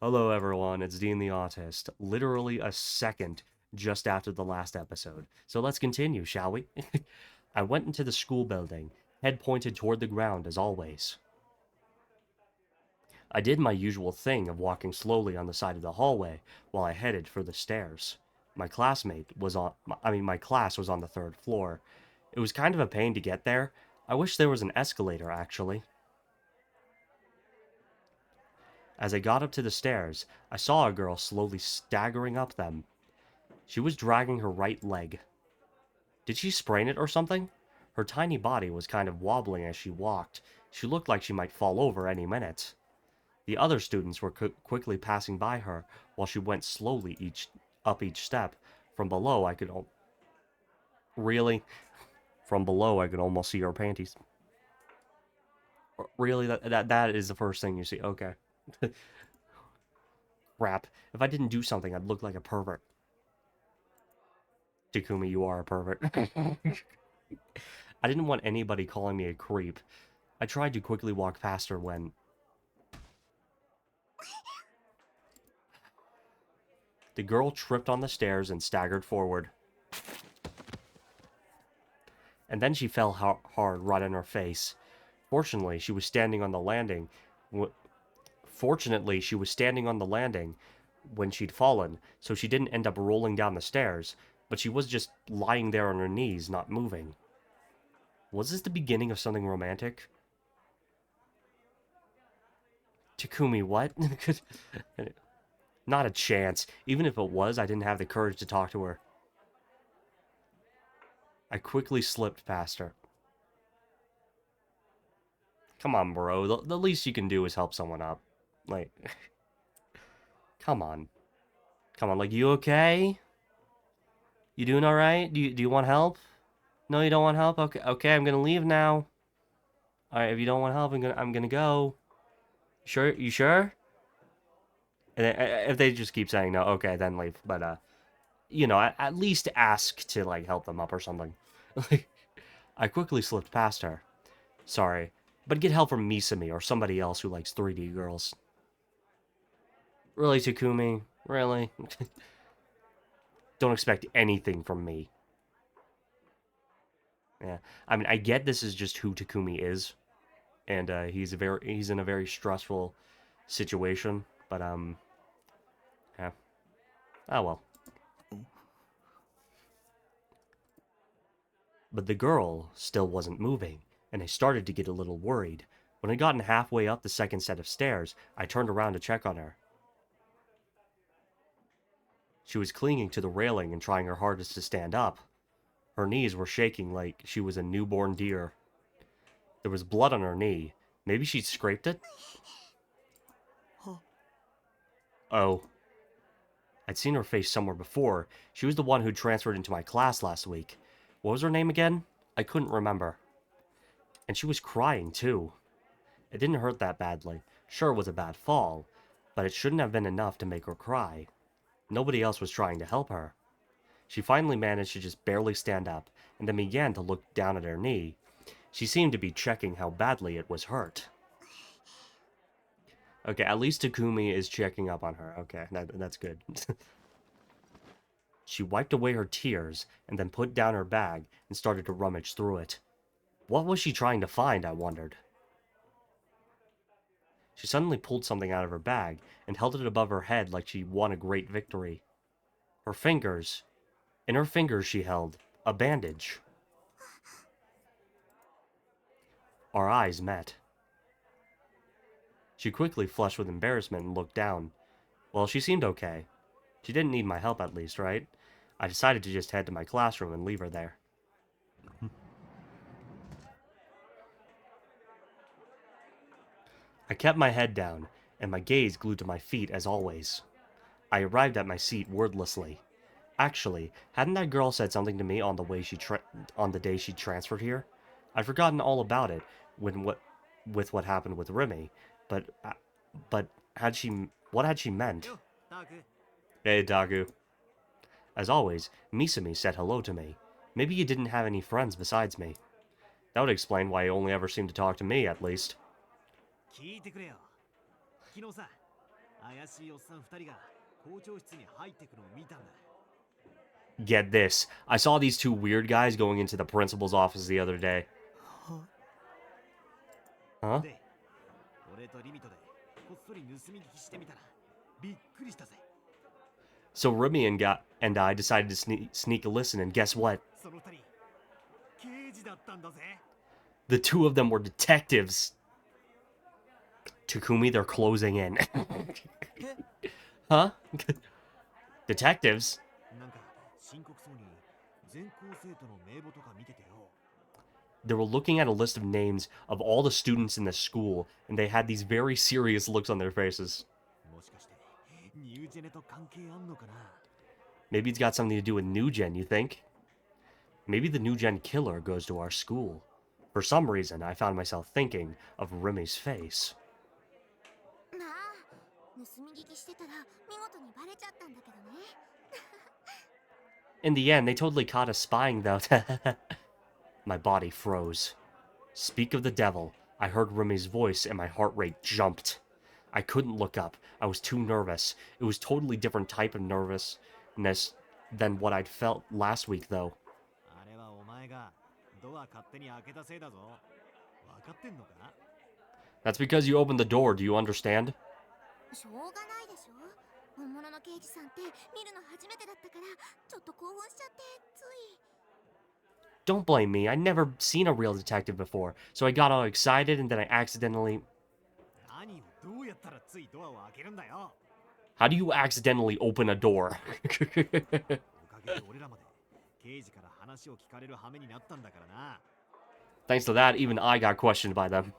Hello, everyone. It's Dean the Autist. Literally a second just after the last episode. So let's continue, shall we? I went into the school building, head pointed toward the ground as always. I did my usual thing of walking slowly on the side of the hallway while I headed for the stairs. My class was on the third floor. It was kind of a pain to get there. I wish there was an escalator, actually. As I got up to the stairs, I saw a girl slowly staggering up them. She was dragging her right leg. Did she sprain it or something? Her tiny body was kind of wobbling as she walked. She looked like she might fall over any minute. The other students were quickly passing by her while she went slowly up each step. From below, I could really from below I could almost see her panties. Really, that is the first thing you see. Okay, crap. If I didn't do something, I'd look like a pervert. Takumi, you are a pervert. I didn't want anybody calling me a creep. I tried to quickly walk past her when the girl tripped on the stairs and staggered forward. And then she fell hard right on her face. Fortunately, she was standing on the landing. Fortunately, she was standing on the landing when she'd fallen, so she didn't end up rolling down the stairs, but she was just lying there on her knees, not moving. Was this the beginning of something romantic? Takumi, what? Not a chance. Even if it was, I didn't have the courage to talk to her. I quickly slipped past her. Come on, bro. The least you can do is help someone up. Like, come on. Come on, like, you okay? You doing alright? Do you want help? No, you don't want help? Okay, I'm gonna leave now. Alright, if you don't want help, I'm gonna go. Sure? You sure? And if they just keep saying no, okay, then leave. But, at least ask to, like, help them up or something. I quickly slipped past her. Sorry, but get help from Misumi or somebody else who likes 3D girls. Really, Takumi? Really? Don't expect anything from me. Yeah, I mean, I get this is just who Takumi is, and he's in a very stressful situation. But yeah. Oh well. But the girl still wasn't moving, and I started to get a little worried. When I'd gotten halfway up the second set of stairs, I turned around to check on her. She was clinging to the railing and trying her hardest to stand up. Her knees were shaking like she was a newborn deer. There was blood on her knee. Maybe she'd scraped it? Oh. I'd seen her face somewhere before. She was the one who transferred into my class last week. What was her name again? I couldn't remember. And she was crying, too. It didn't hurt that badly. Sure, it was a bad fall, but it shouldn't have been enough to make her cry. Nobody else was trying to help her. She finally managed to just barely stand up, and then began to look down at her knee. She seemed to be checking how badly it was hurt. Okay, at least Takumi is checking up on her. Okay, that's good. She wiped away her tears, and then put down her bag and started to rummage through it. What was she trying to find, I wondered. She suddenly pulled something out of her bag and held it above her head like she won a great victory. Her fingers, in her fingers she held a bandage. Our eyes met. She quickly flushed with embarrassment and looked down. Well, she seemed okay. She didn't need my help at least, right? I decided to just head to my classroom and leave her there. I kept my head down, and my gaze glued to my feet as always. I arrived at my seat wordlessly. Actually, hadn't that girl said something to me on the day she transferred here? I'd forgotten all about it with what happened with Remy, but but had she what had she meant? Hey, Dagu. As always, Misumi said hello to me. Maybe he didn't have any friends besides me. That would explain why he only ever seemed to talk to me, at least. Get this. I saw these two weird guys going into the principal's office the other day. Huh? So Remy and I decided to sneak a listen, and guess what? The two of them were detectives. Takumi, they're closing in. Huh? Detectives? They were looking at a list of names of all the students in the school, and they had these very serious looks on their faces. Maybe it's got something to do with New Gen, you think? Maybe the New Gen killer goes to our school. For some reason, I found myself thinking of Remy's face. In the end, they totally caught us spying, though. My body froze. Speak of the devil. I heard Remy's voice and my heart rate jumped. I couldn't look up. I was too nervous. It was totally different type of nervousness than what I'd felt last week, though. That's because you opened the door, do you understand? Don't blame me, I'd never seen a real detective before, so I got all excited and then I accidentally... How do you accidentally open a door? Thanks to that, even I got questioned by them.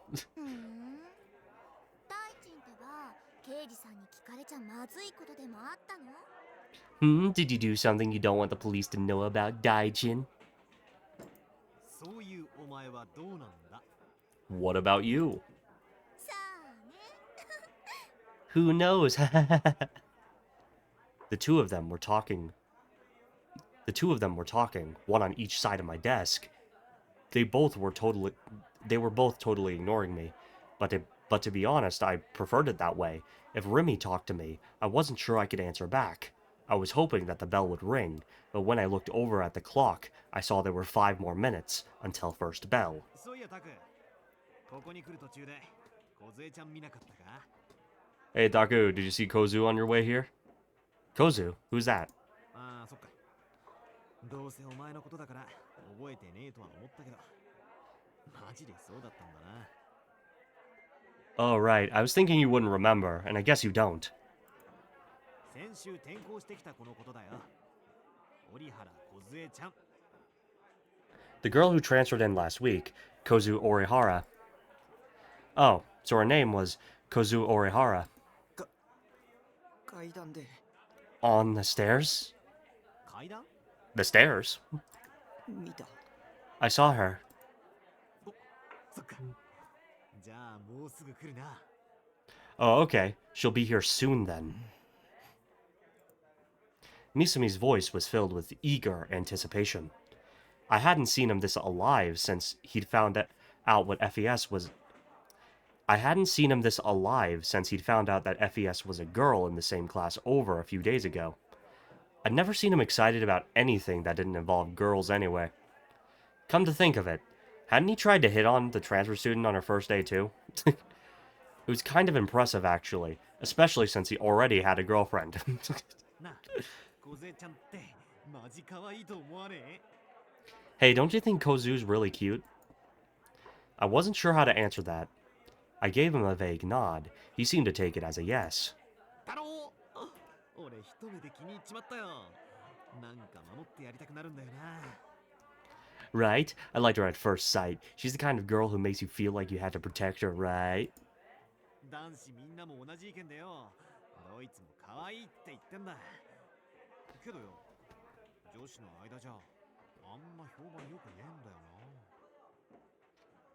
Did you do something you don't want the police to know about, Daijin? What about you? Who knows? The two of them were talking. One on each side of my desk. They were both totally ignoring me. But to be honest, I preferred it that way. If Remy talked to me, I wasn't sure I could answer back. I was hoping that the bell would ring, but when I looked over at the clock, I saw there were 5 more minutes until first bell. Hey, Taku, did you see Kozu on your way here? Kozu? Who's that? Oh, right. I was thinking you wouldn't remember, and I guess you don't. The girl who transferred in last week, Kozu Orihara. Oh, so her name was Kozu Orihara. On the stairs? The stairs? I saw her. Oh, okay. She'll be here soon then. Misumi's voice was filled with eager anticipation. I hadn't seen him this alive since he'd found out what FES was. I hadn't seen him this alive since he'd found out that FES was a girl in the same class over a few days ago. I'd never seen him excited about anything that didn't involve girls anyway. Come to think of it, hadn't he tried to hit on the transfer student on her first day too? It was kind of impressive actually, especially since he already had a girlfriend. Hey, don't you think Kozu's really cute? I wasn't sure how to answer that. I gave him a vague nod. He seemed to take it as a yes. Right? I liked her at first sight. She's the kind of girl who makes you feel like you had to protect her, right?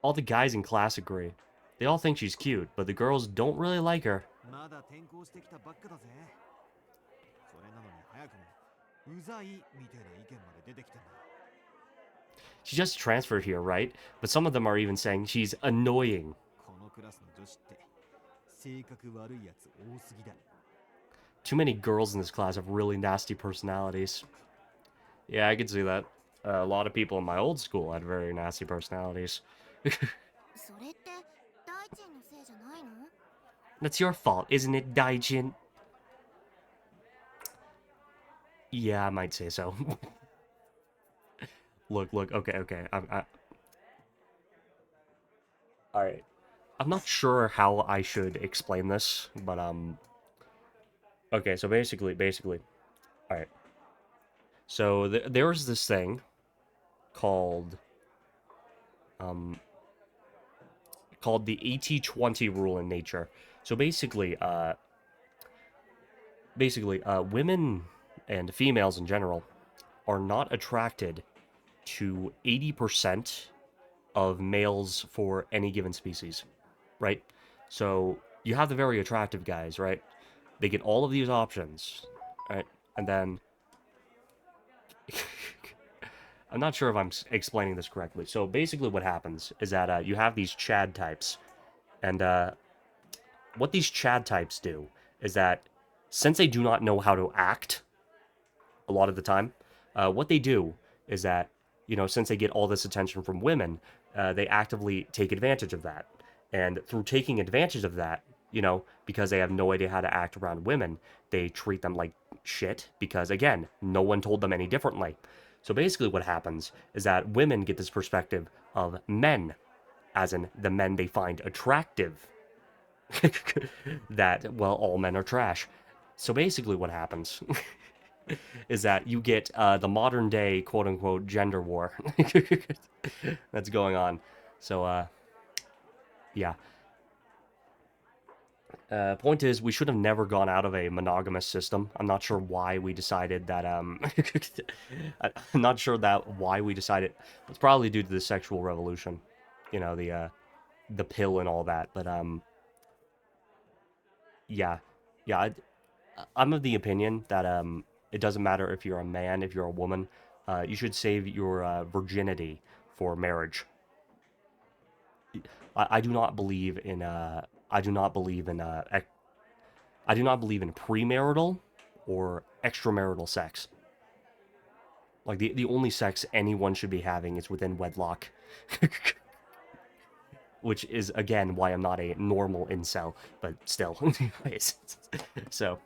All the guys in class agree. They all think she's cute, but the girls don't really like her. She just transferred here, right? But some of them are even saying she's annoying. Too many girls in this class have really nasty personalities. Yeah, I can see that. A lot of people in my old school had very nasty personalities. それって大臣のせいじゃないの？ That's your fault, isn't it, Daijin? Yeah, I might say so. Look, okay. Alright. I'm not sure how I should explain this, but, okay, so basically, alright. So, there's this thing called, called the 80-20 rule in nature. So basically, women and females in general are not attracted to 80% of males for any given species, right? So you have the very attractive guys, right? They get all of these options, right? And then I'm not sure if I'm explaining this correctly. So basically, what happens is that you have these Chad types, and what these Chad types do is that since they do not know how to act a lot of the time, what they do is that, since they get all this attention from women, they actively take advantage of that. And through taking advantage of that, because they have no idea how to act around women, they treat them like shit because, again, no one told them any differently. So basically, what happens is that women get this perspective of men, as in the men they find attractive, that, well, all men are trash. So basically, what happens is that you get the modern day quote unquote gender war that's going on. So, yeah. Point is, we should have never gone out of a monogamous system. I'm not sure why we decided that. I'm not sure that why we decided. It's probably due to the sexual revolution, the pill and all that. But yeah, yeah. I'm of the opinion that it doesn't matter if you're a man, if you're a woman, you should save your virginity for marriage. I do not believe in I do not believe in I do not believe in premarital or extramarital sex. Like the only sex anyone should be having is within wedlock. Which is again why I'm not a normal incel, but still. Anyways. So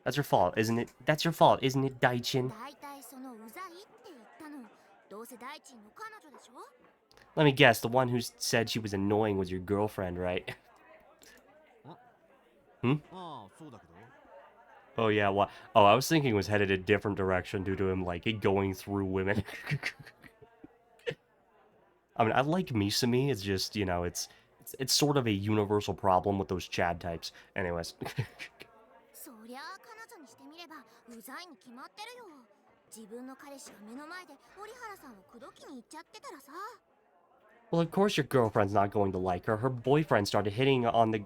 that's your fault, isn't it? That's your fault, isn't it, Daichin? だいたいそのうざいって言ったのどうせ大臣の彼女でしょ？ Let me guess, the one who said she was annoying was your girlfriend, right? Hmm? Oh yeah, what? Oh, I was thinking it was headed a different direction due to him, like, going through women. I mean, I like Misumi, it's just, it's sort of a universal problem with those Chad types. Anyways. そりゃあ彼女にしてみればうざいに決まってるよ。自分の彼氏が目の前で折原さんを口説きに行っちゃってたらさ。 Well, of course your girlfriend's not going to like her. Her boyfriend started hitting on the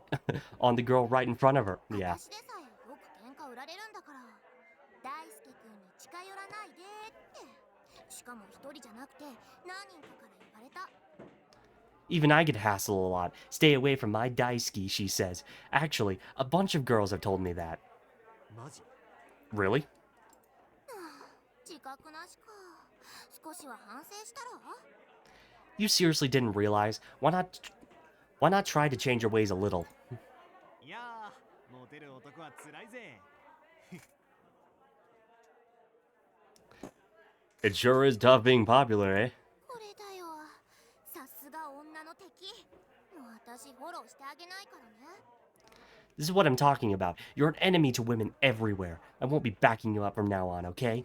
on the girl right in front of her. Yeah. 私でさえよく喧嘩売られるんだから。大輔君に近寄らないでって。しかも一人じゃなくて何人かから言われた。 Even I get hassled a lot. Stay away from my Daisuke, she says. Actually, a bunch of girls have told me that. Really? 自覚なしか。少しは反省したら？ You seriously didn't realize? Why not try to change your ways a little? It sure is tough being popular, eh? これだよ。さすが女の敵。もう私フォローしてあげないからね。 This is what I'm talking about. You're an enemy to women everywhere. I won't be backing you up from now on, okay?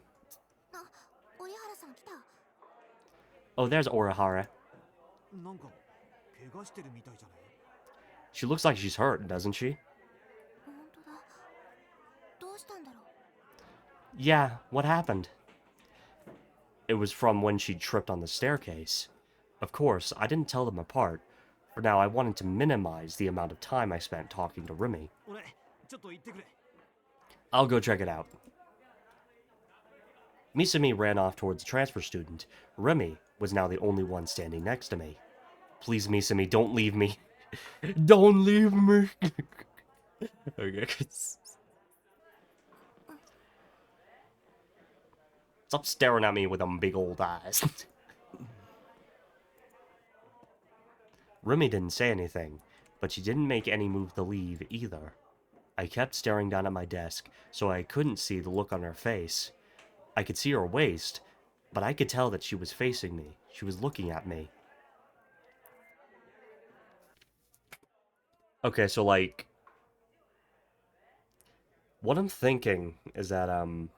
あ、折原さん来た。 Oh, there's Orihara. She looks like she's hurt, doesn't she? 本当だ。どうしたんだろう。 Yeah, what happened? It was from when she tripped on the staircase. Of course, I didn't tell them apart. For now, I wanted to minimize the amount of time I spent talking to Rimi. I'll go check it out. Misumi ran off towards the transfer student. Rimi was now the only one standing next to me. Please, Misumi, don't leave me. Don't leave me. Okay. Stop staring at me with them big old eyes. Rumi didn't say anything, but she didn't make any move to leave either. I kept staring down at my desk, so I couldn't see the look on her face. I could see her waist, but I could tell that she was facing me. She was looking at me. Okay, so like what I'm thinking is that I'm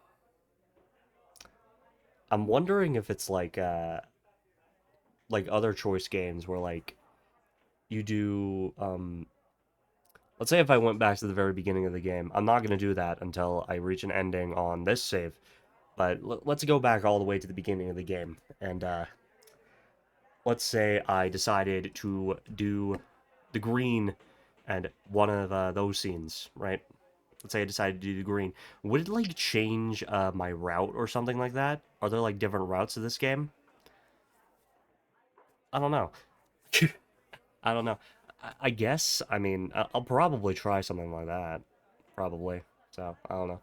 wondering if it's like other choice games where like you do let's say if I went back to the very beginning of the game. I'm not going to do that until I reach an ending on this save. But let's go back all the way to the beginning of the game and let's say I decided to do the green and one of those scenes, right? Let's say I decided to do the green. Would it like change my route or something like that? Are there like different routes to this game? I don't know. I don't know. I guess. I mean, I'll probably try something like that. Probably. So I don't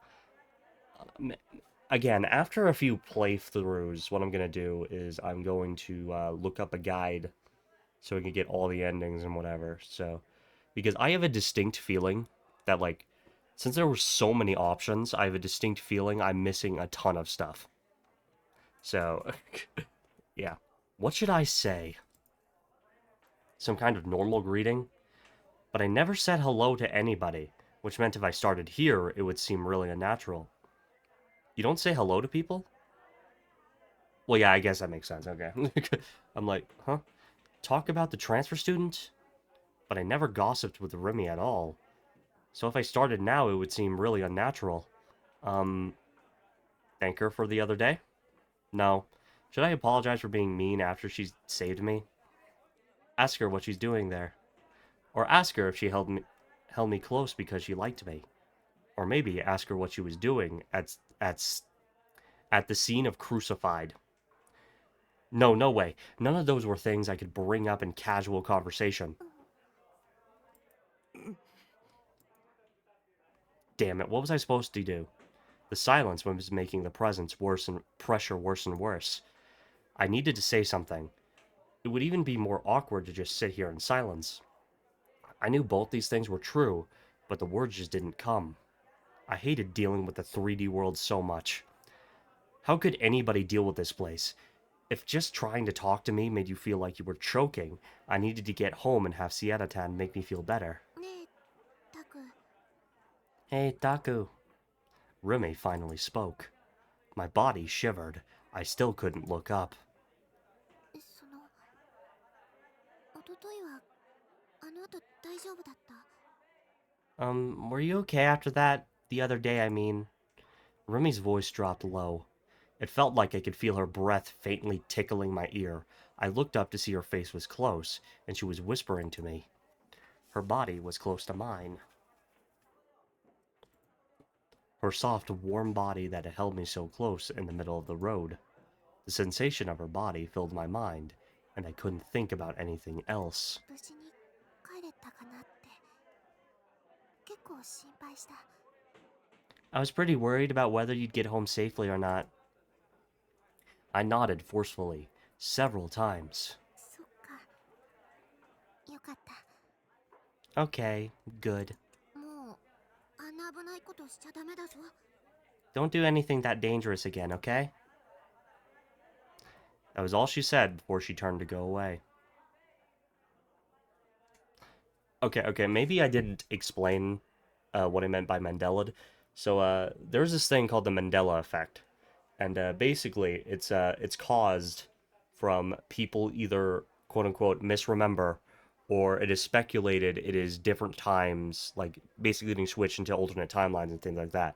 know. Again, after a few playthroughs, what I'm gonna do is I'm going to look up a guide so we can get all the endings and whatever. So, because I have a distinct feeling that like, since there were so many options, I have a distinct feeling I'm missing a ton of stuff. So, yeah. What should I say? Some kind of normal greeting? But I never said hello to anybody, which meant if I started here, it would seem really unnatural. You don't say hello to people? Well, yeah, I guess that makes sense. Okay. I'm like, huh? Talk about the transfer student? But I never gossiped with Remy at all. So if I started now, it would seem really unnatural. Um, thank her for the other day? No. Should I apologize for being mean after she saved me? Ask her what she's doing there. Or ask her if she held me close because she liked me. Or maybe ask her what she was doing at the scene of Crucified. No, no way. None of those were things I could bring up in casual conversation. Damn it, what was I supposed to do? The silence was making the presence worse and pressure worse and worse. I needed to say something. It would even be more awkward to just sit here in silence. I knew both these things were true, but the words just didn't come. I hated dealing with the 3D world so much. How could anybody deal with this place? If just trying to talk to me made you feel like you were choking, I needed to get home and have Sieta-tan make me feel better. ねえタク Hey, Taku. Rime finally spoke. My body shivered. I still couldn't look up. その一昨日はあの後大丈夫だった？ Were you okay after that? The other day, I mean. Remy's voice dropped low. It felt like I could feel her breath faintly tickling my ear. I looked up to see her face was close, and she was whispering to me. Her body was close to mine. Her soft, warm body that had held me so close in the middle of the road. The sensation of her body filled my mind, and I couldn't think about anything else. 無事に帰れたかなって結構心配した。I was pretty worried about whether you'd get home safely or not. I nodded forcefully, several times. そっか、よかった。Okay, good. もうあんな危ないことしちゃダメだぞ。Don't do anything that dangerous again, okay? That was all she said before she turned to go away. Okay, maybe I didn't explain what I meant by Mandela. So there's this thing called the Mandela effect, and basically it's caused from people either quote unquote misremember, or it is speculated it is different times, like basically being switched into alternate timelines and things like that.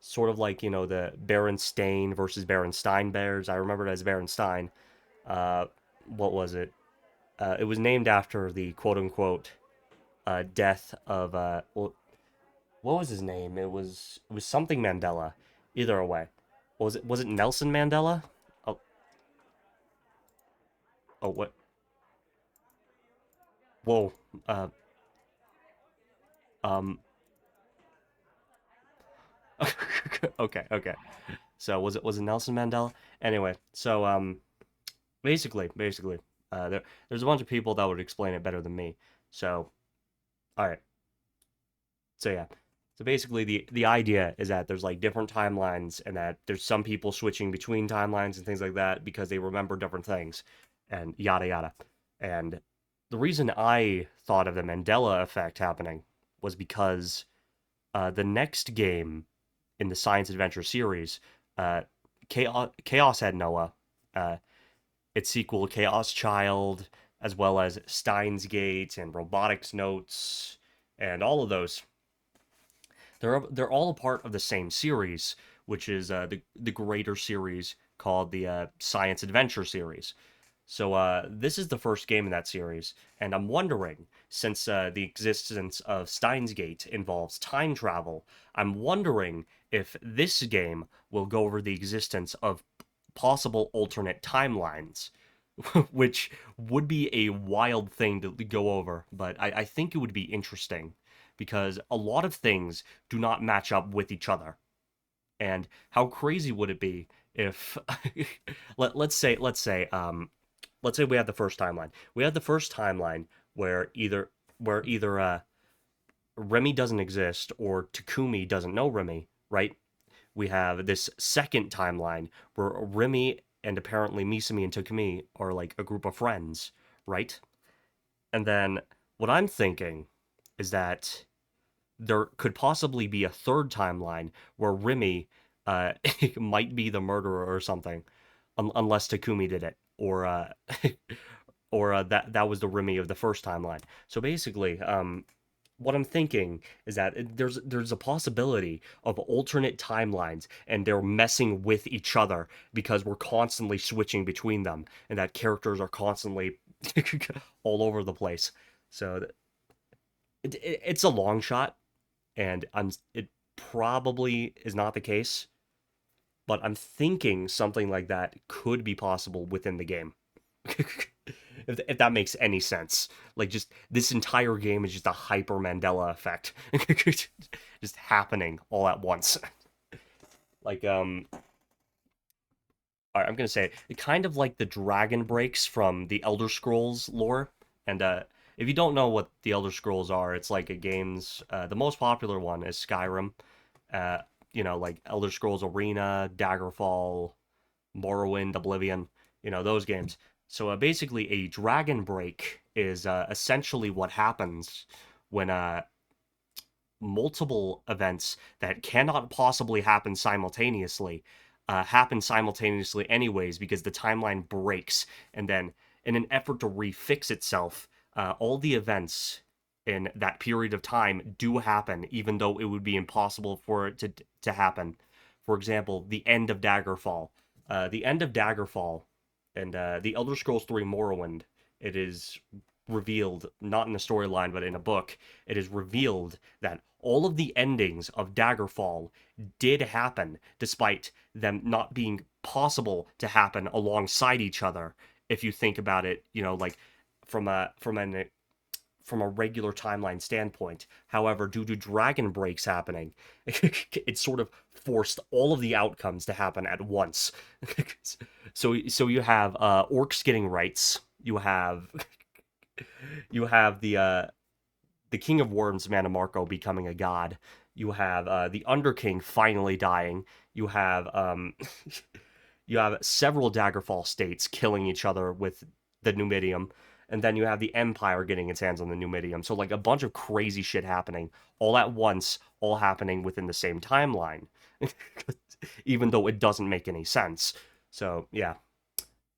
Sort of like, you know, the Berenstain versus Berenstein Bears. I remember it as Berenstein. Uh, what was it? It was named after the quote unquote death of well, what was his name? It was something Mandela. Either way, was it Nelson Mandela? Oh, oh, what? Whoa. Uh, um, Okay. So was it Nelson Mandela? Anyway, so basically, there's a bunch of people that would explain it better than me. So all right, so yeah. So basically, the idea is that there's like different timelines, and that there's some people switching between timelines and things like that because they remember different things, and yada yada. And the reason I thought of the Mandela effect happening was because the next game in the science adventure series, Chaos had Noah, uh, its sequel Chaos Child, as well as Steins Gate and Robotics Notes, and all of those. They're all a part of the same series, which is the greater series called the Science Adventure series. So this is the first game in that series, and I'm wondering, since the existence of Steins Gate involves time travel, I'm wondering if this game will go over the existence of possible alternate timelines, which would be a wild thing to go over, but I think it would be interesting because a lot of things do not match up with each other. And how crazy would it be if let's say we have the first timeline. We have the first timeline where either Remy doesn't exist or Takumi doesn't know Remy, right? We have this second timeline where Remy and apparently Misumi and Takumi are like a group of friends, right? And then what I'm thinking is that there could possibly be a third timeline where Remy uh, might be the murderer or something, unless Takumi did it, or that was the Remy of the first timeline. So basically, what I'm thinking is that there's a possibility of alternate timelines, and they're messing with each other because we're constantly switching between them, and that characters are constantly all over the place. So it's a long shot, and it probably is not the case, but I'm thinking something like that could be possible within the game. If that makes any sense. Like, just this entire game is just a hyper Mandela effect. Just happening all at once. Like, all right, I'm gonna say it kind of like the dragon breaks from the Elder Scrolls lore. And if you don't know what the Elder Scrolls are, it's like a game's the most popular one is Skyrim. Uh, like Elder Scrolls Arena, Daggerfall, Morrowind, Oblivion, those games. So basically, a dragon break is essentially what happens when multiple events that cannot possibly happen simultaneously anyways because the timeline breaks, and then in an effort to refix itself, all the events in that period of time do happen even though it would be impossible for it to happen. For example, the end of Daggerfall and the Elder Scrolls 3 Morrowind, it is revealed, not in the storyline but in a book, it is revealed that all of the endings of Daggerfall did happen, despite them not being possible to happen alongside each other. If you think about it, like from a regular timeline standpoint. However, due to dragon breaks happening, it sort of forced all of the outcomes to happen at once. So you have orcs getting rights. You have the King of Worms, Mannimarco, becoming a god. You have the Underking finally dying. You have you have several Daggerfall states killing each other with the Numidium, and then you have the Empire getting its hands on the Numidium. So like a bunch of crazy shit happening all at once, all happening within the same timeline, even though it doesn't make any sense. So yeah.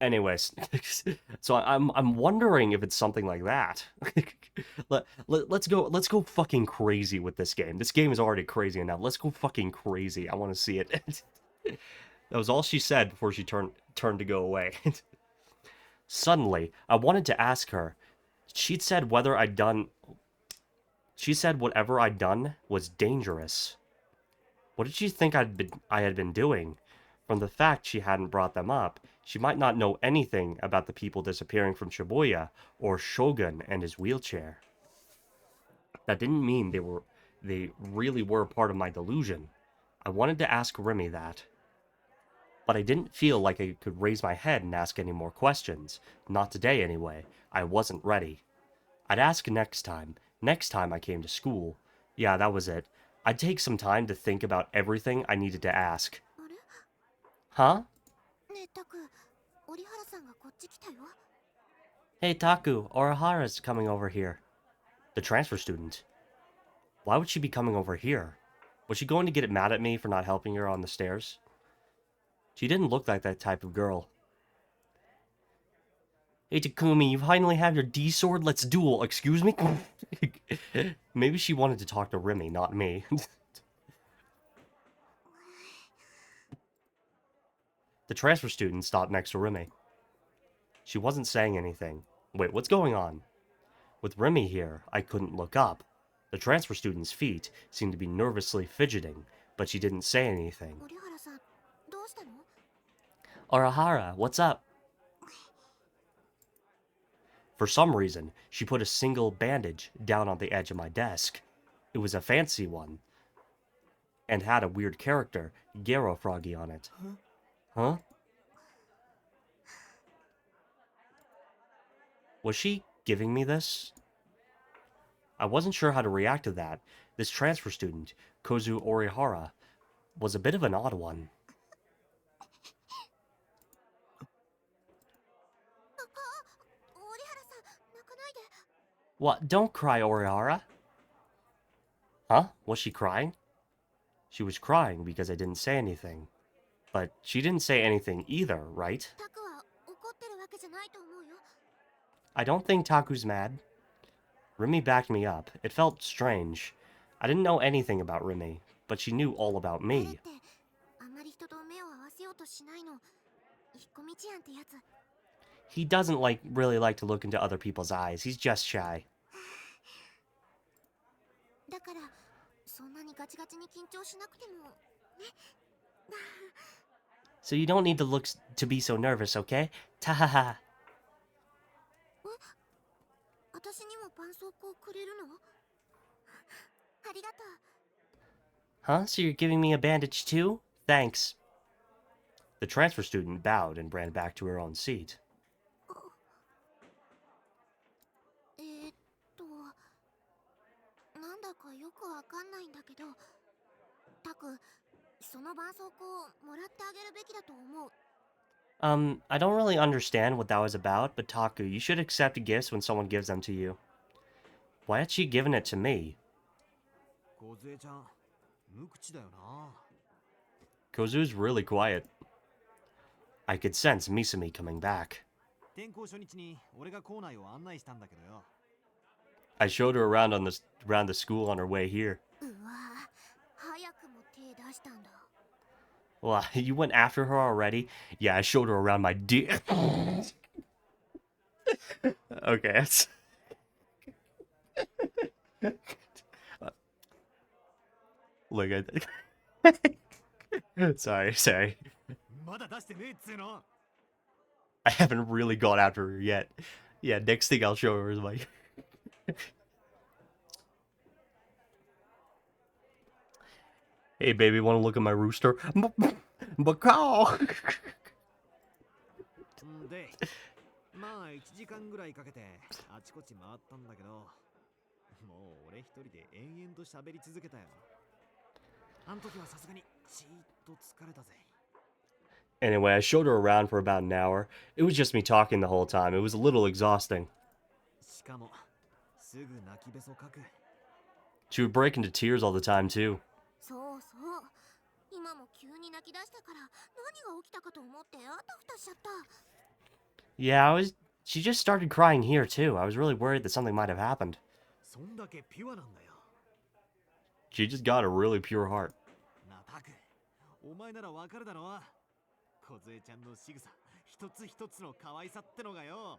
Anyways, so I'm wondering if it's something like that. Let's go fucking crazy with this game. This game is already crazy enough. Let's go fucking crazy. I want to see it. That was all she said before she turned to go away. Suddenly, I wanted to ask her. She'd said whether I'd done. She said whatever I'd done was dangerous. What did she think I had been doing? From the fact she hadn't brought them up, she might not know anything about the people disappearing from Shibuya or Shogun and his wheelchair. That didn't mean they really were part of my delusion. I wanted to ask Remy that, but I didn't feel like I could raise my head and ask any more questions. Not today, anyway. I wasn't ready. I'd ask next time. Next time I came to school. Yeah, that was it. I'd take some time to think about everything I needed to ask. あれ Huh? ねえタク、折原さんがこっち来たよ。 Hey, Taku, Orihara's coming over here. The transfer student. Why would she be coming over here? Was she going to get mad at me for not helping her on the stairs? She didn't look like that type of girl. Hey, Takumi, you finally have your D-sword? Let's duel. Excuse me? Maybe she wanted to talk to Remy, not me. The transfer student stopped next to Remy. She wasn't saying anything. Wait, what's going on? With Remy here, I couldn't look up. The transfer student's feet seemed to be nervously fidgeting, but she didn't say anything. 折原さん、どうしたの？ Orihara, what's up? For some reason, she put a single bandage down on the edge of my desk. It was a fancy one, and had a weird character, Garo Froggy, on it. Huh? Was she giving me this? I wasn't sure how to react to that. This transfer student, Kozu Orihara, was a bit of an odd one. What? Don't cry, Orihara. Huh? Was she crying? She was crying because I didn't say anything. But she didn't say anything either, right? タクは怒ってるわけじゃないと思うよ。 I don't think Taku's mad. Remy backed me up. It felt strange. I didn't know anything about Remy, but she knew all about 彼っ me. てあんまり人と目を合わせようとしないの。引っ込み思案ってやつ。 He doesn't really like to look into other people's eyes. He's just shy. だからそんなにガチガチに緊張しなくてもね。 So you don't need to be so nervous, okay? Tahaha. 私にも絆創膏くれるの？ありがとう。 Huh? So you're giving me a bandage too? Thanks. The transfer student bowed and ran back to her own seat. なんだかよくわかんないんだけど、タク、その絆創膏もらってあげるべきだと思う。 I don't really understand what that was about, but Taku, you should accept gifts when someone gives them to you. Why had she given it to me? Kozu's really quiet. I could sense Misumi coming back. I showed her around around the school on her way here. うわ、早くも手出したんだ。 Well, you went after her already? Yeah, I showed her around my dick. Okay. Look at sorry. I haven't really gone after her yet. Yeah, next thing I'll show her is my... Hey, baby, want to look at my rooster? Macaw! で、まあ1時間ぐらいかけてあちこち回ったんだけど、もう俺一人で延々と喋り続けたよ。あの時はさすがにじーっと疲れたぜ。 Anyway, I showed her around for about an hour. It was just me talking the whole time. It was a little exhausting. しかもすぐ泣きべそかく。 She would break into tears all the time, too. そうそう。今も急に泣き出したから何が起きたかと思ってあたふたしちゃった。 Yeah, she just started crying here, too. I was really worried that something might have happened. そんだけピュアなんだよ。 She just got a really pure heart. なあタク、お前ならわかるだろう。小杖ちゃんの仕草、一つ一つの可愛さってのがよ。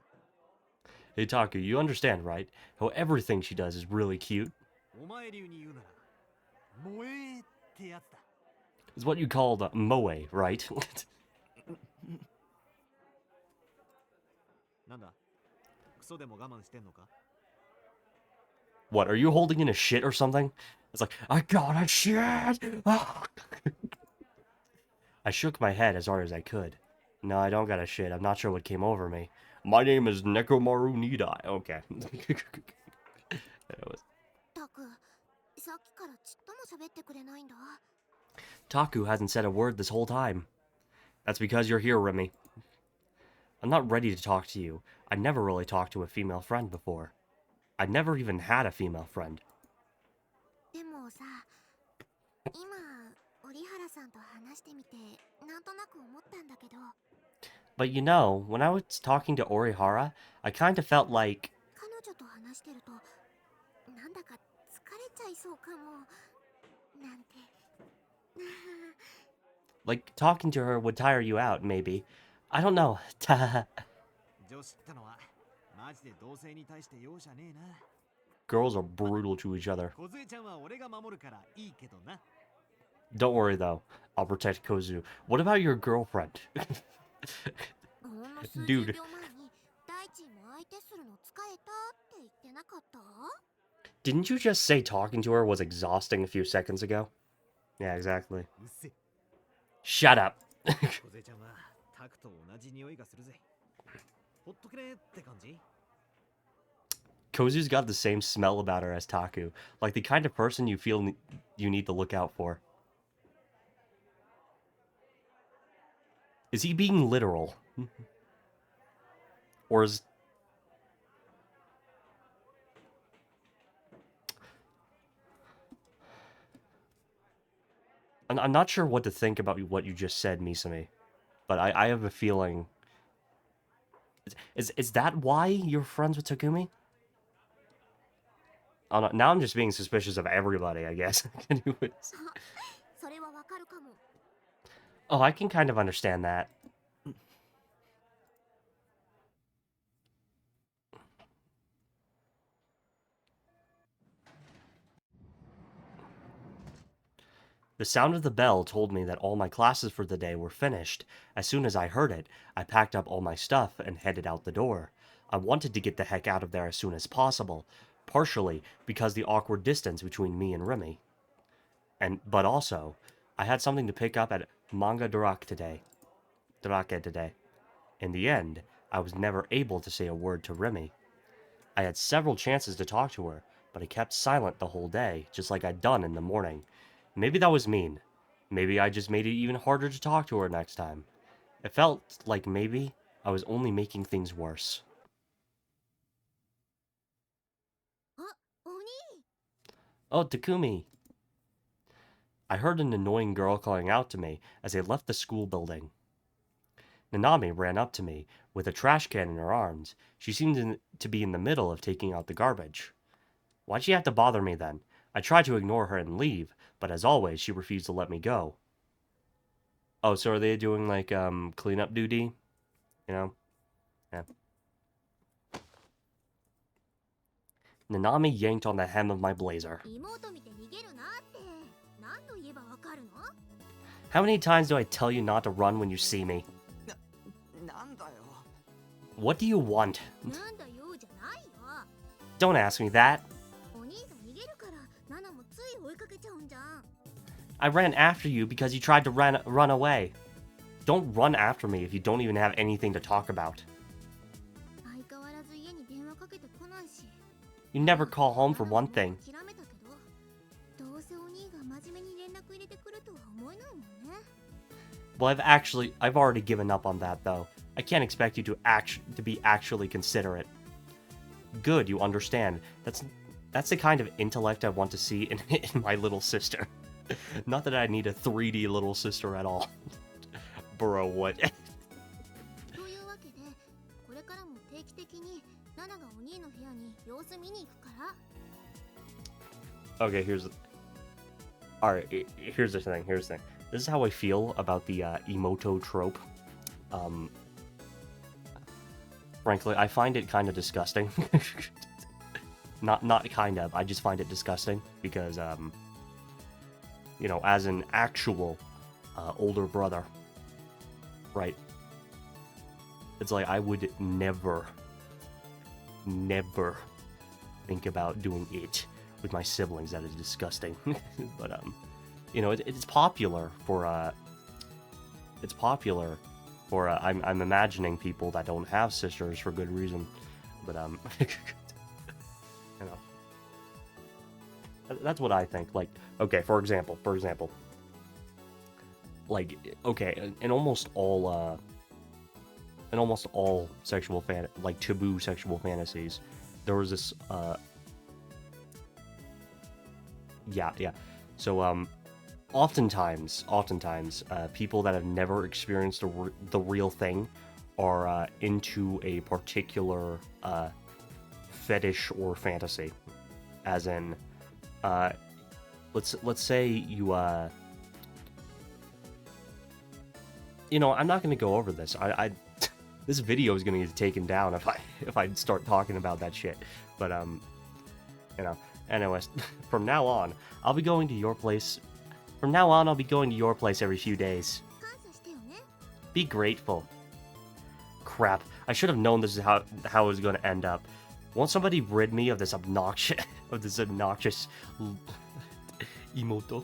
Hey, Taku, you understand, right? How everything she does is really cute. お前流に言うなら、萌えってやつだ。 It's what you call the moe, right? なんだ、クソでも我慢してんのか？ What, are you holding in a shit or something? It's like, I gotta shit! Ah. I shook my head as hard as I could. No, I don't gotta shit. I'm not sure what came over me. My name is Nekomaru Nidai. Okay. That was- たく、さっきからちっとも喋ってくれないんだ。 Taku hasn't said a word this whole time. That's because you're here, Remy. I'm not ready to talk to you. I never really talked to a female friend before. I never even had a female friend. でもさ、今、折原さんと話してみて、なんとなく思ったんだけど、 But you know, when I was talking to Orihara, I kind of felt like... 彼女と話してると、なんだか疲れちゃいそうかも、なんて。Like, talking to her would tire you out, maybe. I don't know. 女子ってのはマジで同性に対して容赦ねえな。 Girls are brutal to each other. 小杖ちゃんは俺が守るからいいけどな。 Don't worry, though. I'll protect Kozu. What about your girlfriend? ほんの数十 Dude. 秒前に、大地も相手するの疲れたって言ってなかった？ Didn't you just say talking to her was exhausting a few seconds ago? Yeah, exactly. うっせ。 Shut up. 小杖ちゃんはタクと同じ匂いがするぜ。ほっとけねって感じ？ Kozu's got the same smell about her as Taku. Like the kind of person you feel you need to look out for. Is he being literal? Or is... I'm not sure what to think about what you just said, Misumi. But I have a feeling... Is that why you're friends with Takumi? Oh, no, now I'm just being suspicious of everybody, I guess. Anyways. それはわかるかも。 Oh, I can kind of understand that. The sound of the bell told me that all my classes for the day were finished. As soon as I heard it, I packed up all my stuff and headed out the door. I wanted to get the heck out of there as soon as possible, partially because the awkward distance between me and Remy. But also, I had something to pick up at Manga Dorake today. In the end, I was never able to say a word to Remy. I had several chances to talk to her, but I kept silent the whole day, just like I'd done in the morning. Maybe that was mean. Maybe I just made it even harder to talk to her next time. It felt like maybe I was only making things worse. あ、お兄。 Oh, Takumi! I heard an annoying girl calling out to me as I left the school building. Nanami ran up to me with a trash can in her arms. She seemed to be in the middle of taking out the garbage. Why'd she have to bother me then? I tried to ignore her and leave, but as always, she refused to let me go. Oh, so are they doing like cleanup duty? You know? Yeah. Nanami yanked on the hem of my blazer. 妹見て逃げるなって。何度言えばわかるの？ How many times do I tell you not to run when you see me? なんだよ。 What do you want? なんだよじゃないよ。 Don't ask me that. お兄が逃げるから、ナナもつい追いかけちゃうんじゃん。 I ran after you because you tried to run away. Don't run after me if you don't even have anything to talk about. 相変わらず家に電話かけてこないし。 You never call home for one thing. 諦めたけど、どうせお兄が真面目に連絡入れてくるとは思えないもんね。 Well, I've already given up on that though. I can't expect you to be actually considerate. Good, you understand. That's the kind of intellect I want to see in my little sister. Not that I need a 3D little sister at all. Bro, what? というわけで、これからも定期的にナナがお兄の部屋に様子見に行くから。 Okay, Alright, here's the thing. This is how I feel about the emoto trope. Frankly, I find it kind of disgusting. Not kind of, I just find it disgusting because, you know, as an actual older brother, right? It's like I would never think about doing it with my siblings. That is disgusting. But you know, it's popular for I'm imagining people that don't have sisters for good reason. But you know, that's what I think. Like, okay, for example, like, okay, in almost all sexual like taboo sexual fantasies, there was this yeah. So oftentimes, people that have never experienced the real thing are into a particular fetish or fantasy, as in, let's say you you know, I'm not going to go over this. I this video is going to get taken down if I start talking about that shit. But you know, anyways, from now on, I'll be going to your place. From now on, I'll be going to your place every few days. 感謝してよね。 Be grateful. Crap! I should have known this is how it was going to end up. Won't somebody rid me of this obnoxious emoto?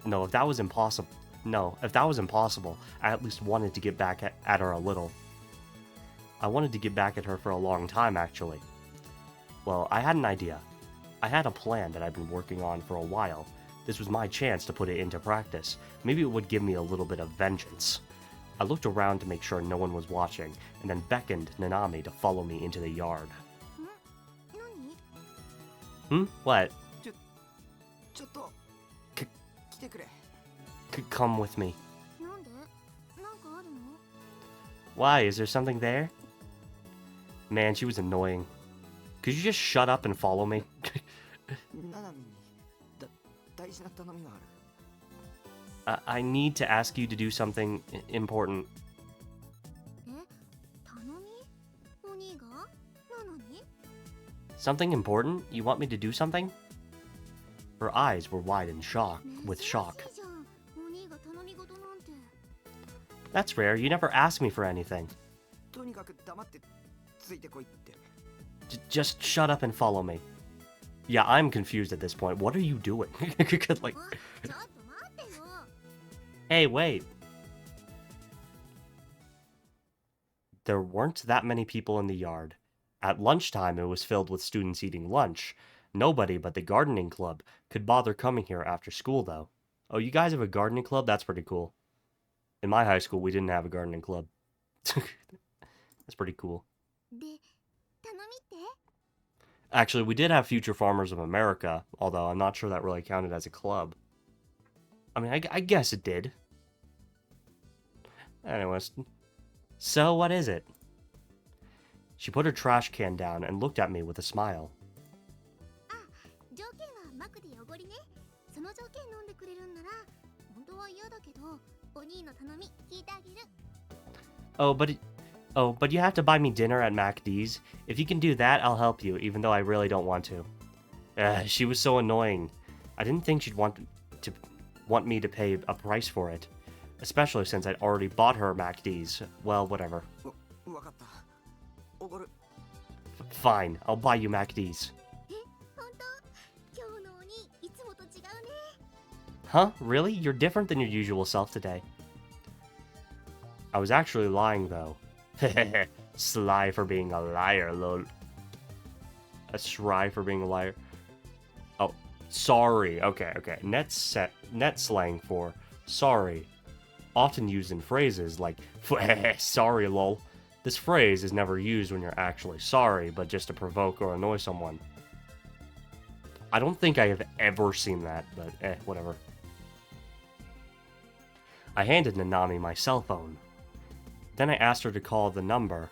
No, if that was impossible. No, if that was impossible, I at least wanted to get back at her a little. I wanted to get back at her for a long time, actually. Well, I had an idea. I had a plan that I've been working on for a while. This was my chance to put it into practice. Maybe it would give me a little bit of vengeance. I looked around to make sure no one was watching, and then beckoned Nanami to follow me into the yard. 何？ What? ちょっとく来てくれ。 Come with me. なんで？なんかあるの？ Why? Is there something there? Man, she was annoying. Could you just shut up and follow me? ナナミに大事な頼みがある。 I need to ask you to do something important. え？頼み？お兄が？なのに？ Something important? You want me to do something? Her eyes were wide in shock, with 珍 shock. しいじゃん。お兄が頼み事なんて。 That's rare. You never ask me for anything. とにかく黙ってついてこいって。 Just shut up and follow me. Yeah, I'm confused at this point. What are you doing? Like, あ、ちょっと待ってよ。 hey, wait. There weren't that many people in the yard. At lunchtime, it was filled with students eating lunch. Nobody but the gardening club could bother coming here after school, though. Oh, you guys have a gardening club? That's pretty cool. In my high school, we didn't have a gardening club. That's pretty cool. で、頼みって？ Actually, we did have Future Farmers of America, although I'm not sure that really counted as a club. I mean, I guess it did. Anyways. So, what is it? She put her trash can down and looked at me with a smile. あ、条件はマクで汚りね。その条件飲んでくれるんなら、本当は嫌だけど、お兄の頼み聞いてあげる。But you have to buy me dinner at MacD's. If you can do that, I'll help you, even though I really don't want to. She was so annoying. I didn't think she'd want me to pay a price for it. Especially since I'd already bought her MacD's. Well, whatever. わかった。おごる。 Fine, I'll buy you MacD's. え、本当？今日のお兄、いつもと違うね。 Huh? Really? You're different than your usual self today. I was actually lying, though. Sly for being a liar, lol. A sly for being a liar. Oh, sorry. Okay. Net slang for sorry. Often used in phrases like sorry, lol. This phrase is never used when you're actually sorry, but just to provoke or annoy someone. I don't think I have ever seen that, but whatever. I handed Nanami my cell phone. Then I asked her to call the number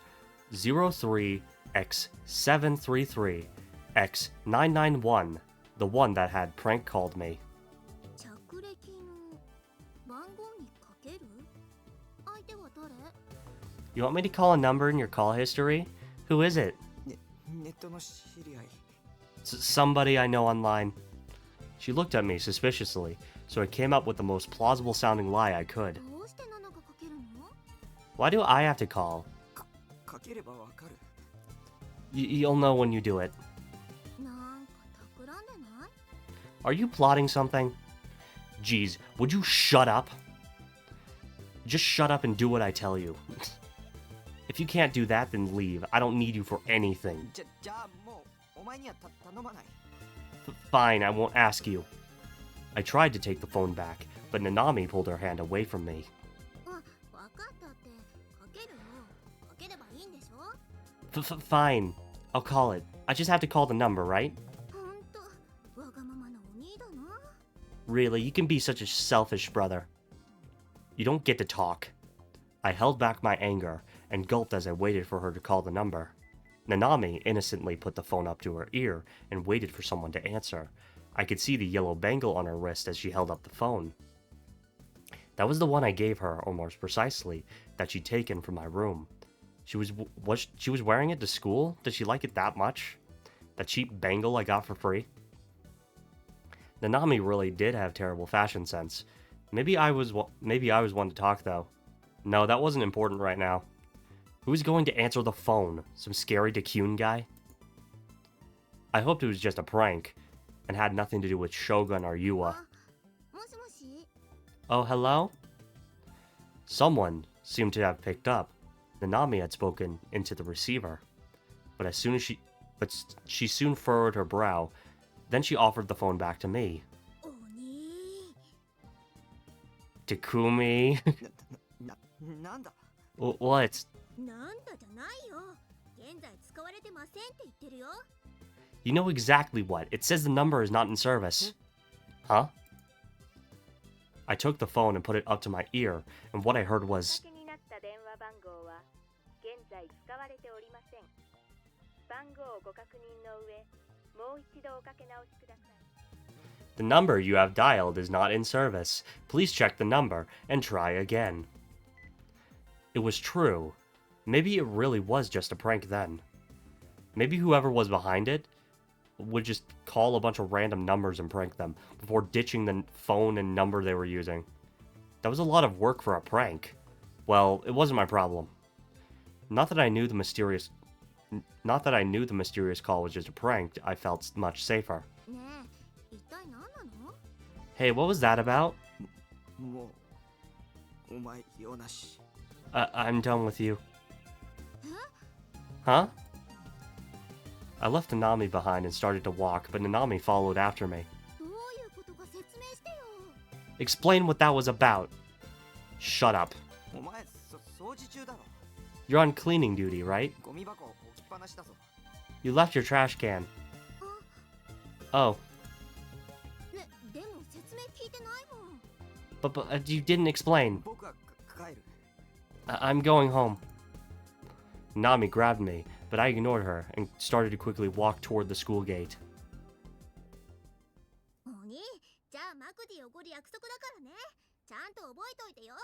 03X733X991, the one that had prank called me. 着歴の番号にかける？相手は誰？ You want me to call a number in your call history? Who is it? ネットの知り合い。 Somebody I know online. She looked at me suspiciously, so I came up with the most plausible sounding lie I could. どうしてナナがかけるの？ Why do I have to call? かければわかる。 You'll know when you do it. な Are you plotting something? Jeez, would you shut up? Just shut up and do what I tell you. If you can't do that, then leave. I don't need you for anything. じゃあもうお前には頼まない。 Fine, I won't ask you. I tried to take the phone back, but Nanami pulled her hand away from me. わかったってかけるよ。かければいいんでしょ。 Fine, I'll call it. I just have to call the number, right? ほんとわがままなお兄だな。 Really, you can be such a selfish brother. You don't get to talk. I held back my anger and gulped as I waited for her to call the number. Nanami innocently put the phone up to her ear and waited for someone to answer. I could see the yellow bangle on her wrist as she held up the phone. That was the one I gave her, or more precisely, that she'd taken from my room. She was wearing it to school? Did she like it that much? That cheap bangle I got for free? Nanami really did have terrible fashion sense. Maybe I was one to talk though. No, that wasn't important right now. Who's going to answer the phone? Some scary Dakun guy? I hoped it was just a prank and had nothing to do with Shogun or Yua. もしもし。 Oh, hello? Someone seemed to have picked up. Nanami had spoken into the receiver. But she soon furrowed her brow. Then she offered the phone back to me. お兄。 Takumi? なんだ What? なんだじゃないよ。現在使われてませんって言ってるよ。 You know exactly what. It says the number is not in service. Huh? I took the phone and put it up to my ear, and what I heard was... おかけになった電話番号は現在使われておりません。番号をご確認の上、もう一度おかけ直しください。 The number you have dialed is not in service. Please check the number and try again. It was true. Maybe it really was just a prank then. Maybe whoever was behind it would just call a bunch of random numbers and prank them before ditching the phone and number they were using. That was a lot of work for a prank. Well, it wasn't my problem. Not that I knew the mysterious call was just a prank, I felt much safer. ねえ、一体何なの？ Hey, what was that about? もうお前用なし。 I'm done with you. Huh? I left Nanami behind and started to walk, but Nanami followed after me. どういうことか説明してよ。 Explain what that was about. Shut up. お前掃除中だろ。 You're on cleaning duty, right? ゴミ箱置きっぱなしだぞ。 You left your trash can. Oh, ね、でも説明聞いてないもん。 but you didn't explain. 僕は帰る。 I'm going home. Nami grabbed me, but I ignored her and started to quickly walk toward the school gate. お兄、じゃあマクディおごる約束だからね。ちゃんと覚えといてよ。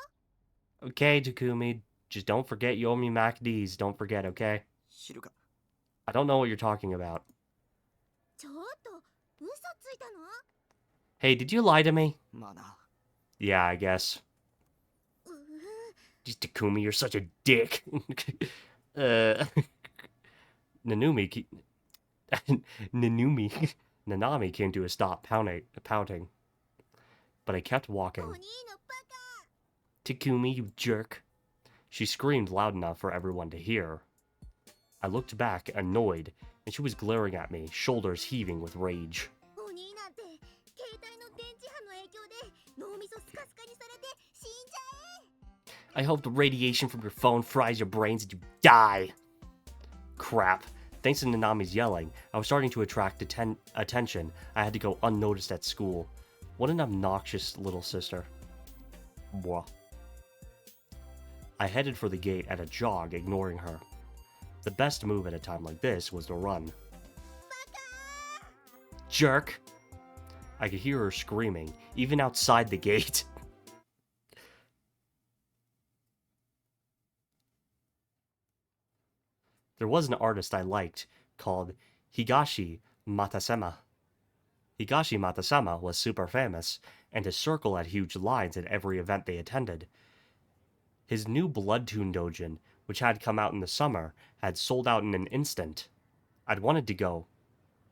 Okay, Takumi, just don't forget you owe me MacD's. Don't forget, okay? 知るか。 I don't know what you're talking about. ちょっと嘘ついたの？ Hey, did you lie to me? まあな。 Yeah, I guess. うう。 Just Takumi, you're such a dick. Nanumi, Nanami came to a stop, pouting. But I kept お walking. 兄のバカ。 Takumi, you jerk. She screamed loud enough for everyone to hear. I looked back, annoyed, and she was glaring at me, shoulders heaving with rage. お兄なんて携帯の電磁波の影響で脳みそスカスカにされて死んじゃえ。 I hope the radiation from your phone fries your brains and you die. Crap. Thanks to Nanami's yelling, I was starting to attract attention. I had to go unnoticed at school. What an obnoxious little sister. Blah. I headed for the gate at a jog, ignoring her. The best move at a time like this was to run. Jerk! I could hear her screaming, even outside the gate. There was an artist I liked called Higashi Matasema. Higashi Matasema was super famous, and his circle had huge lines at every event they attended. His new Bloodtoon Dojin, which had come out in the summer, had sold out in an instant. I'd wanted to go,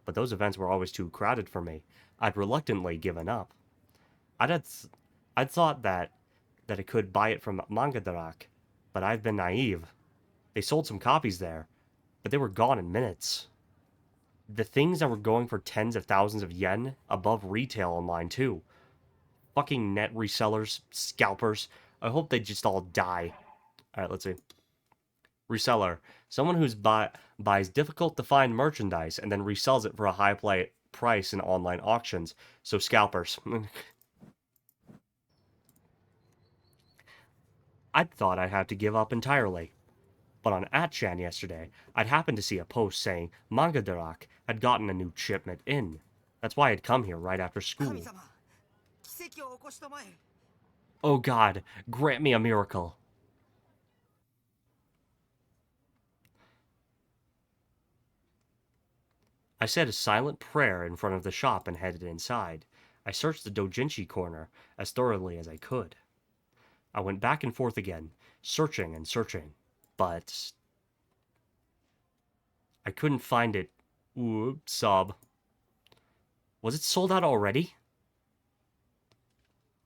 but those events were always too crowded for me, I'd reluctantly given up. I'd thought that it could buy it from Mangadarak, but I've been naive. They sold some copies there, but they were gone in minutes. The things that were going for tens of thousands of yen above retail online too. Fucking net resellers, scalpers. I hope they just all die. Alright, let's see. Reseller. Someone who buys difficult to find merchandise and then resells it for a high price in online auctions. So scalpers. I thought I'd have to give up entirely. But on Atchan yesterday, I'd happened to see a post saying Mangadarak had gotten a new shipment in. That's why I'd come here right after school. Oh God, grant me a miracle. I said a silent prayer in front of the shop and headed inside. I searched the doujinshi corner as thoroughly as I could. I went back and forth again, searching and searching, but I couldn't find it. Ooh, sob. Was it sold out already?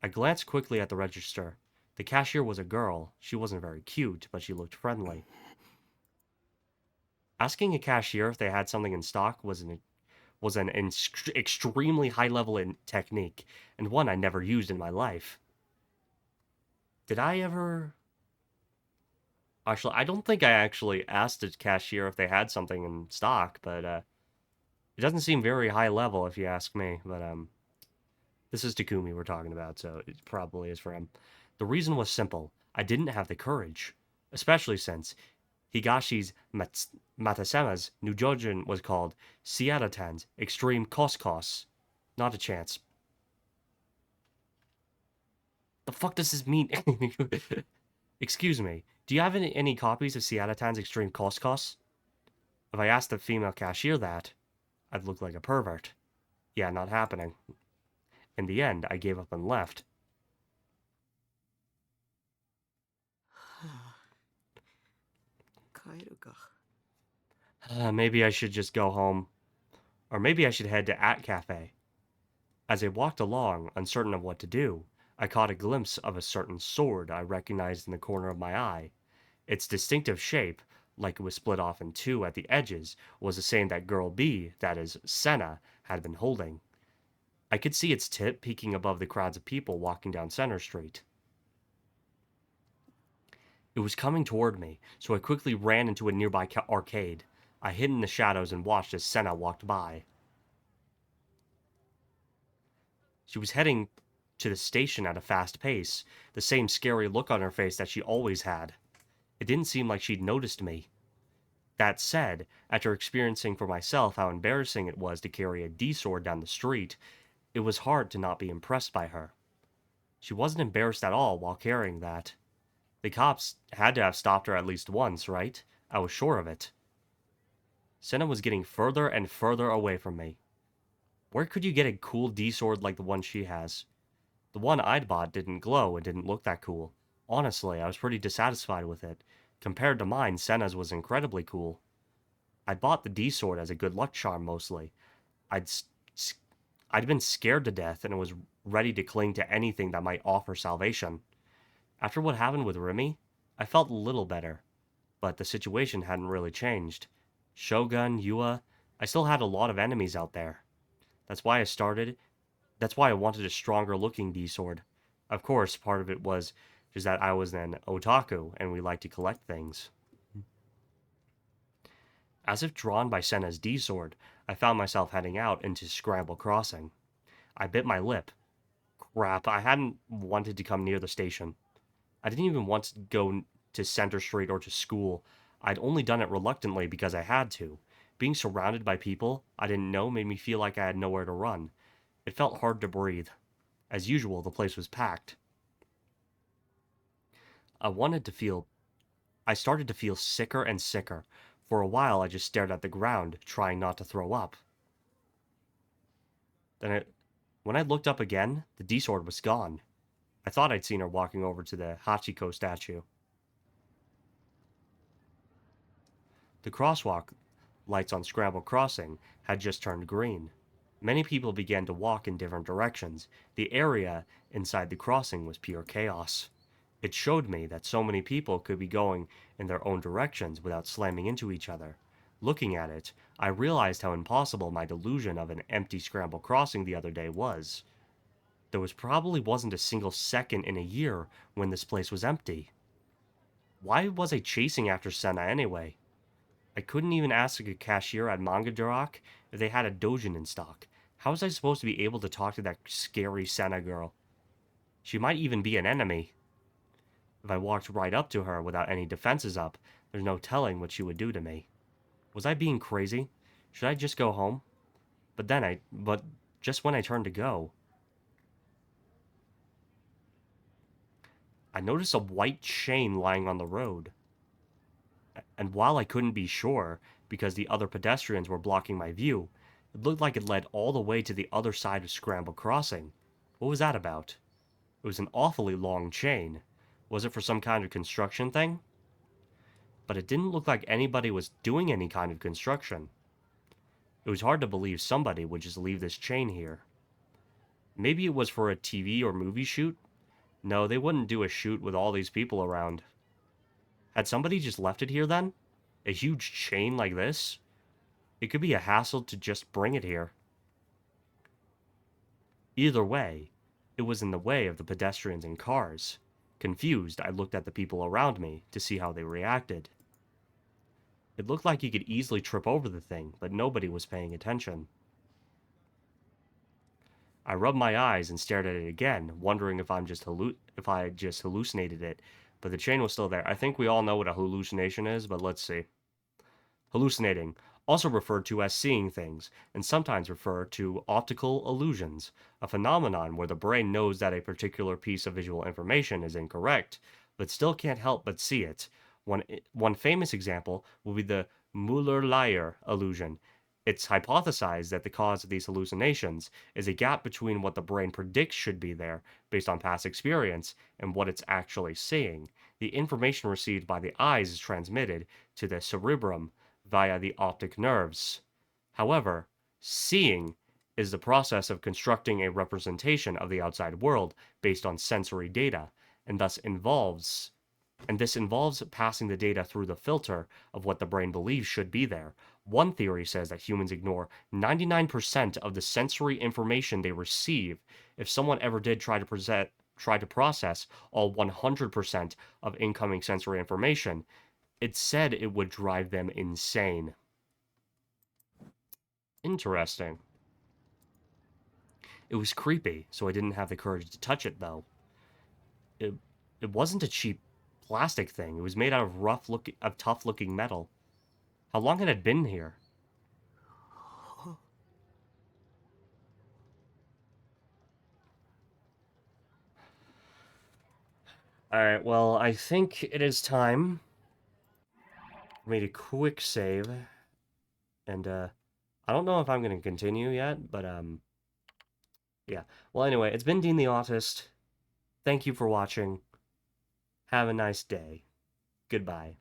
I glanced quickly at the register. The cashier was a girl. She wasn't very cute, but she looked friendly. Asking a cashier if they had something in stock was an extremely high-level technique, and one I never used in my life. Did I ever... Actually, I don't think I actually asked the cashier if they had something in stock, but it doesn't seem very high level if you ask me, but this is Takumi we're talking about, so it probably is for him. The reason was simple. I didn't have the courage, especially since Higashi's Matasema's new Jojin was called Siadatan's Extreme Cost. Not a chance. The fuck does this mean? Excuse me, do you have any copies of Siadatan's Extreme Cost? If I asked the female cashier that, I'd look like a pervert. Yeah, not happening. In the end, I gave up and left. Maybe I should just go home. Or maybe I should head to At Cafe. As I walked along, uncertain of what to do, I caught a glimpse of a certain sword I recognized in the corner of my eye. Its distinctive shape, like it was split off in two at the edges, was the same that Girl B, that is, Senna, had been holding. I could see its tip peeking above the crowds of people walking down Center Street. It was coming toward me, so I quickly ran into a nearby arcade. I hid in the shadows and watched as Senna walked by. She was heading to the station at a fast pace, the same scary look on her face that she always had. It didn't seem like she'd noticed me. That said, after experiencing for myself how embarrassing it was to carry a D-sword down the street, it was hard to not be impressed by her. She wasn't embarrassed at all while carrying that. The cops had to have stopped her at least once, right? I was sure of it. Senna was getting further and further away from me. Where could you get a cool D-sword like the one she has? The one I'd bought didn't glow and didn't look that cool. Honestly, I was pretty dissatisfied with it. Compared to mine, Senna's was incredibly cool. I'd bought the D-sword as a good luck charm mostly. I'd been scared to death and was ready to cling to anything that might offer salvation. After what happened with Remy, I felt a little better, but the situation hadn't really changed. Shogun, Yua, I still had a lot of enemies out there. That's why I wanted a stronger looking D-sword. Of course, part of it was just that I was an otaku and we like to collect things. As if drawn by Senna's D-sword, I found myself heading out into Scramble Crossing. I bit my lip. Crap, I hadn't wanted to come near the station. I didn't even want to go to Center Street or to school. I'd only done it reluctantly because I had to. Being surrounded by people I didn't know made me feel like I had nowhere to run. It felt hard to breathe. As usual, the place was packed. I started to feel sicker and sicker. For a while, I just stared at the ground, trying not to throw up. When I looked up again, the D-sword was gone. I thought I'd seen her walking over to the Hachiko statue. The crosswalk lights on Scramble Crossing had just turned green. Many people began to walk in different directions. The area inside the crossing was pure chaos. It showed me that so many people could be going in their own directions without slamming into each other. Looking at it, I realized how impossible my delusion of an empty scramble crossing the other day was. There probably wasn't a single second in a year when this place was empty. Why was I chasing after Senna anyway? I couldn't even ask a cashier at Mangadurak if they had a dojin in stock. How was I supposed to be able to talk to that scary Senna girl? She might even be an enemy. If I walked right up to her without any defenses up, there's no telling what she would do to me. Was I being crazy? Should I just go home? But just when I turned to go, I noticed a white chain lying on the road. And while I couldn't be sure, because the other pedestrians were blocking my view, it looked like it led all the way to the other side of Scramble Crossing. What was that about? It was an awfully long chain. Was it for some kind of construction thing? But it didn't look like anybody was doing any kind of construction. It was hard to believe somebody would just leave this chain here. Maybe it was for a TV or movie shoot? No, they wouldn't do a shoot with all these people around. Had somebody just left it here then? A huge chain like this? It could be a hassle to just bring it here. Either way, it was in the way of the pedestrians and cars. Confused, I looked at the people around me to see how they reacted. It looked like you could easily trip over the thing, but nobody was paying attention. I rubbed my eyes and stared at it again, wondering if I just hallucinated it, but the chain was still there. I think we all know what a hallucination is, but let's see. Hallucinating, also referred to as seeing things, and sometimes referred to optical illusions, a phenomenon where the brain knows that a particular piece of visual information is incorrect, but still can't help but see it. One famous example will be the Mueller-Lyer illusion. It's hypothesized that the cause of these hallucinations is a gap between what the brain predicts should be there, based on past experience, and what it's actually seeing. The information received by the eyes is transmitted to the cerebrum via the optic nerves. However, seeing is the process of constructing a representation of the outside world based on sensory data, and this involves passing the data through the filter of what the brain believes should be there. One theory says that humans ignore 99% of the sensory information they receive. If someone ever did try to process all 100% of incoming sensory information, it said it would drive them insane. Interesting. It was creepy, so I didn't have the courage to touch it though. It it wasn't a cheap plastic thing. It was made out of tough looking metal. How long had it been here? Alright, well, I think it is time for me to quick save. And I don't know if I'm gonna continue yet, but yeah. Well, anyway, it's been Dean the Autist. Thank you for watching. Have a nice day. Goodbye.